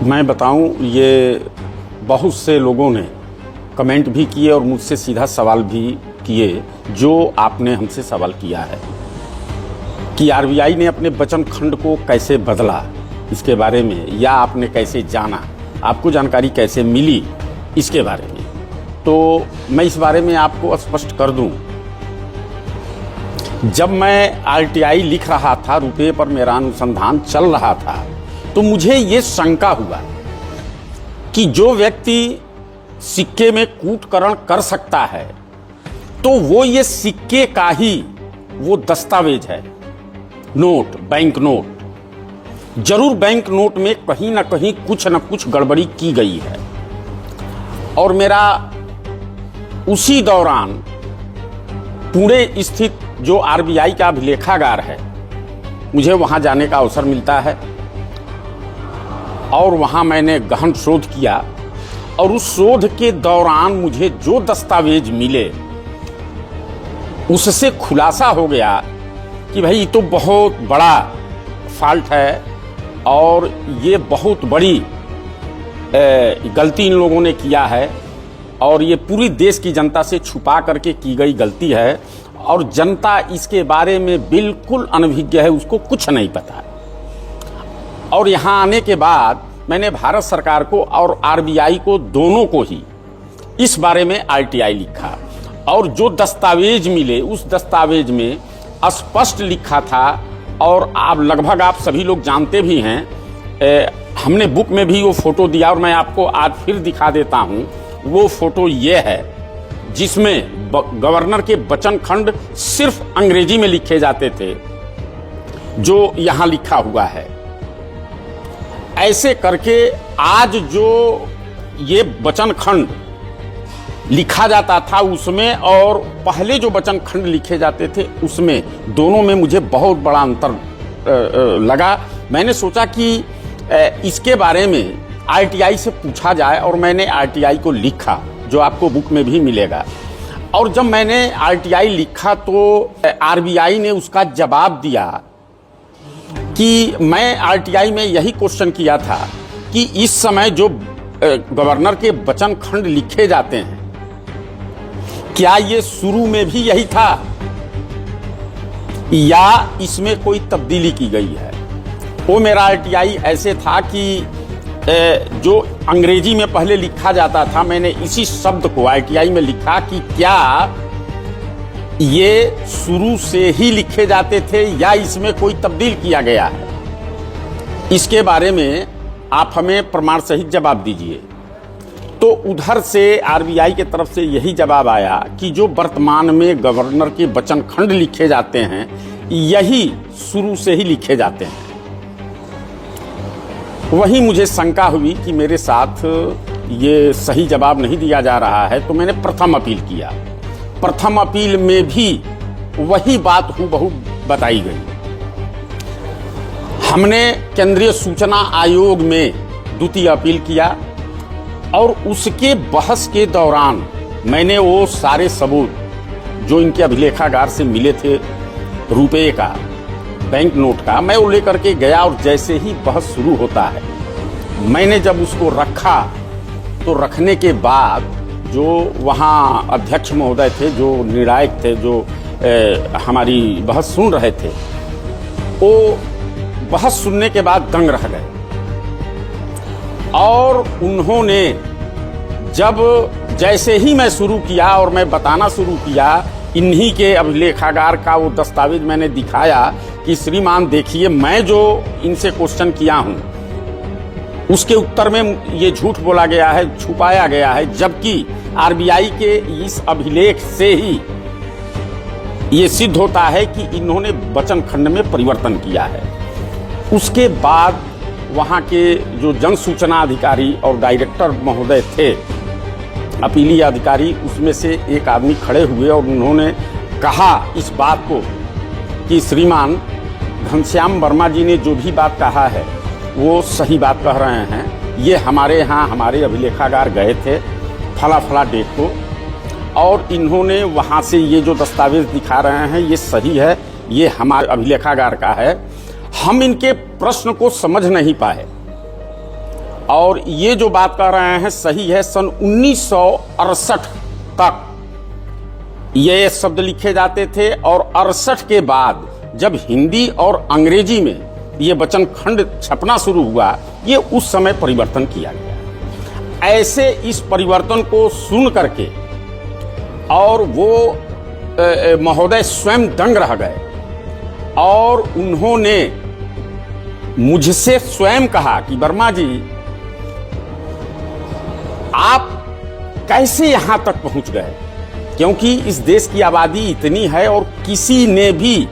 मैं बताऊं, ये बहुत से लोगों ने कमेंट भी किए और मुझसे सीधा सवाल भी किए, जो आपने हमसे सवाल किया है कि आरबीआई ने अपने वचन खंड को कैसे बदला, इसके बारे में, या आपने कैसे जाना, आपको जानकारी कैसे मिली, इसके बारे में। तो मैं इस बारे में आपको स्पष्ट कर दूं। जब मैं आरटीआई लिख रहा था, रुपये पर मेरा अनुसंधान चल रहा था, तो मुझे ये शंका हुआ कि जो व्यक्ति सिक्के में कूटकरण कर सकता है, तो वो ये सिक्के का ही वो दस्तावेज है, नोट, बैंक नोट। जरूर बैंक नोट में कहीं ना कहीं कुछ न कुछ गड़बड़ी की गई है। और मेरा उसी दौरान पुणे स्थित जो आरबीआई का अभिलेखागार है, मुझे वहां जाने का अवसर मिलता है और वहां मैंने गहन शोध किया। और उस शोध के दौरान मुझे जो दस्तावेज मिले, उससे खुलासा हो गया कि भाई ये तो बहुत बड़ा फॉल्ट है और ये बहुत बड़ी गलती इन लोगों ने किया है और ये पूरी देश की जनता से छुपा करके की गई गलती है और जनता इसके बारे में बिल्कुल अनभिज्ञ है, उसको कुछ नहीं पता। और यहाँ आने के बाद मैंने भारत सरकार को और आरबीआई को, दोनों को ही इस बारे में आरटीआई लिखा और जो दस्तावेज मिले, उस दस्तावेज में स्पष्ट लिखा था। और लगभग आप सभी लोग जानते भी हैं, हमने बुक में भी वो फोटो दिया और मैं आपको आज फिर दिखा देता हूं। वो फोटो ये है जिसमें गवर्नर के वचन खंड सिर्फ अंग्रेजी में लिखे जाते थे, जो यहां लिखा हुआ है। ऐसे करके आज जो ये वचन खंड लिखा जाता था उसमें और पहले जो वचन खंड लिखे जाते थे उसमें, दोनों में मुझे बहुत बड़ा अंतर लगा। मैंने सोचा कि इसके बारे में आरटीआई से पूछा जाए और मैंने आरटीआई को लिखा, जो आपको बुक में भी मिलेगा। और जब मैंने आरटीआई लिखा तो आरबीआई ने उसका जवाब दिया कि मैं आरटीआई में यही क्वेश्चन किया था कि इस समय जो गवर्नर के वचन खंड लिखे जाते हैं, क्या ये शुरू में भी यही था या इसमें कोई तब्दीली की गई है। वो मेरा आरटीआई ऐसे था कि जो अंग्रेजी में पहले लिखा जाता था, मैंने इसी शब्द को आरटीआई में लिखा कि क्या ये शुरू से ही लिखे जाते थे या इसमें कोई तब्दील किया गया है। इसके बारे में आप हमें प्रमाण सहित जवाब दीजिए। तो उधर से आरबीआई की तरफ से यही जवाब आया कि जो वर्तमान में गवर्नर के वचन खंड लिखे जाते हैं, यही शुरू से ही लिखे जाते हैं। वही मुझे शंका हुई कि मेरे साथ ये सही जवाब नहीं दिया जा रहा है, तो मैंने प्रथम अपील किया। प्रथम अपील में भी वही बात हूबहू बताई गई। हमने केंद्रीय सूचना आयोग में द्वितीय अपील किया और उसके बहस के दौरान मैंने वो सारे सबूत जो इनके अभिलेखागार से मिले थे, रुपये का, बैंक नोट का, मैं वो लेकर के गया। और जैसे ही बहस शुरू होता है, मैंने जब उसको रखा, तो रखने के बाद जो वहाँ अध्यक्ष महोदय थे, जो निर्णायक थे, जो हमारी बहस सुन रहे थे, वो बहस सुनने के बाद दंग रह गए। और उन्होंने जब जैसे ही मैं शुरू किया और मैं बताना शुरू किया, इन्हीं के अभिलेखागार का वो दस्तावेज मैंने दिखाया कि श्रीमान देखिए, मैं जो इनसे क्वेश्चन किया हूं उसके उत्तर में ये झूठ बोला गया है, छुपाया गया है, जबकि आरबीआई के इस अभिलेख से ही ये सिद्ध होता है कि इन्होंने वचन खंड में परिवर्तन किया है। उसके बाद वहाँ के जो जन सूचना अधिकारी और डायरेक्टर महोदय थे, अपीलीय अधिकारी, उसमें से एक आदमी खड़े हुए और उन्होंने कहा इस बात को कि श्रीमान घनश्याम वर्मा जी ने जो भी बात कहा है वो सही बात कह रहे हैं। ये हमारे यहाँ हमारे अभिलेखागार गए थे फला फला डेट को, और इन्होंने वहाँ से ये जो दस्तावेज दिखा रहे हैं ये सही है, ये हमारे अभिलेखागार का है। हम इनके प्रश्न को समझ नहीं पाए और ये जो बात कर रहे हैं सही है। सन 1968 तक ये शब्द लिखे जाते थे और 68 के बाद जब हिंदी और अंग्रेजी में ये वचन खंड छपना शुरू हुआ, ये उस समय परिवर्तन किया गया। ऐसे इस परिवर्तन को सुन करके और वो महोदय स्वयं दंग रह गए और उन्होंने मुझसे स्वयं कहा कि वर्मा जी, आप कैसे यहां तक पहुंच गए, क्योंकि इस देश की आबादी इतनी है और किसी ने भी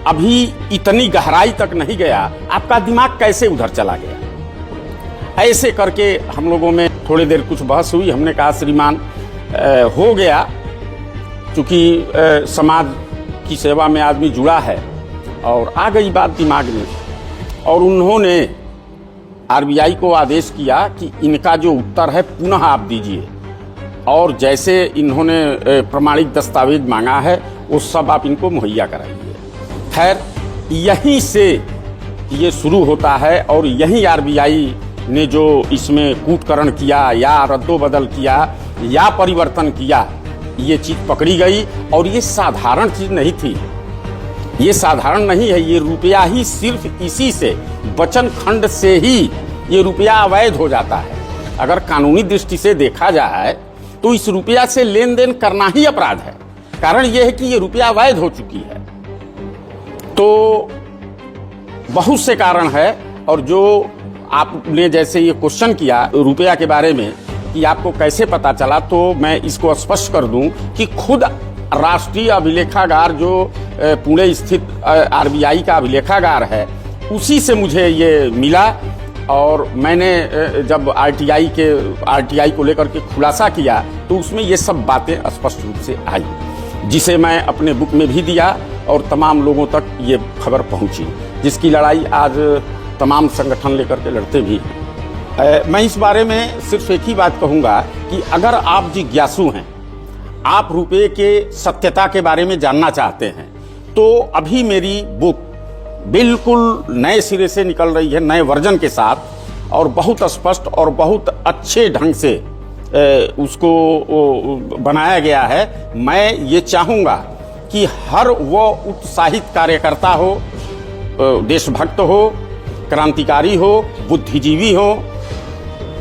अभी इतनी गहराई तक नहीं गया, आपका दिमाग कैसे उधर चला गया। ऐसे करके हम लोगों में थोड़ी देर कुछ बहस हुई। हमने कहा श्रीमान हो गया, चूंकि समाज की सेवा में आदमी जुड़ा है, और आ गई बात दिमाग में। और उन्होंने आरबीआई को आदेश किया कि इनका जो उत्तर है पुनः आप दीजिए, और जैसे इन्होंने प्रमाणिक दस्तावेज मांगा है वो सब आप इनको मुहैया कराइए। खैर, यहीं से ये शुरू होता है और यहीं आरबीआई ने जो इसमें कूटकरण किया या रद्दोबदल किया या परिवर्तन किया, ये चीज पकड़ी गई। और ये साधारण चीज नहीं थी, ये साधारण नहीं है। ये रुपया ही सिर्फ इसी से, वचन खंड से ही ये रुपया अवैध हो जाता है। अगर कानूनी दृष्टि से देखा जाए तो इस रुपया से लेन देन करना ही अपराध है। कारण यह है कि ये रुपया अवैध हो चुकी है। तो बहुत से कारण है। और जो आपने जैसे ये क्वेश्चन किया रुपया के बारे में कि आपको कैसे पता चला, तो मैं इसको स्पष्ट कर दूं कि खुद राष्ट्रीय अभिलेखागार जो पुणे स्थित आरबीआई का अभिलेखागार है, उसी से मुझे ये मिला। और मैंने जब आरटीआई को लेकर के खुलासा किया तो उसमें ये सब बातें स्पष्ट रूप से आई, जिसे मैं अपने बुक में भी दिया और तमाम लोगों तक ये खबर पहुंची, जिसकी लड़ाई आज तमाम संगठन लेकर के लड़ते भी हैं। मैं इस बारे में सिर्फ एक ही बात कहूँगा कि अगर आप जिज्ञासु हैं, आप रुपये के सत्यता के बारे में जानना चाहते हैं, तो अभी मेरी बुक बिल्कुल नए सिरे से निकल रही है, नए वर्जन के साथ, और बहुत स्पष्ट और बहुत अच्छे ढंग से उसको बनाया गया है। मैं ये चाहूँगा कि हर वो उत्साहित कार्यकर्ता हो, देशभक्त हो, क्रांतिकारी हो, बुद्धिजीवी हो,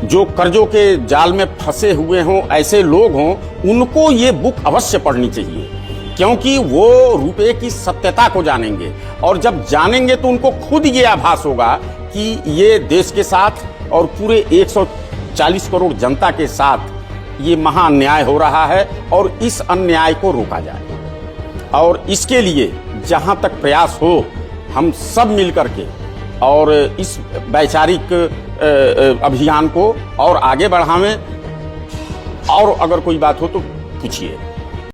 जो कर्जों के जाल में फंसे हुए हों, ऐसे लोग हों, उनको ये बुक अवश्य पढ़नी चाहिए, क्योंकि वो रुपये की सत्यता को जानेंगे। और जब जानेंगे तो उनको खुद ये आभास होगा कि ये देश के साथ और पूरे 140 करोड़ जनता के साथ ये महाअन्याय हो रहा है, और इस अन्याय को रोका जाए। और इसके लिए जहां तक प्रयास हो, हम सब मिलकर के और इस वैचारिक अभियान को और आगे बढ़ावें। और अगर कोई बात हो तो पूछिए।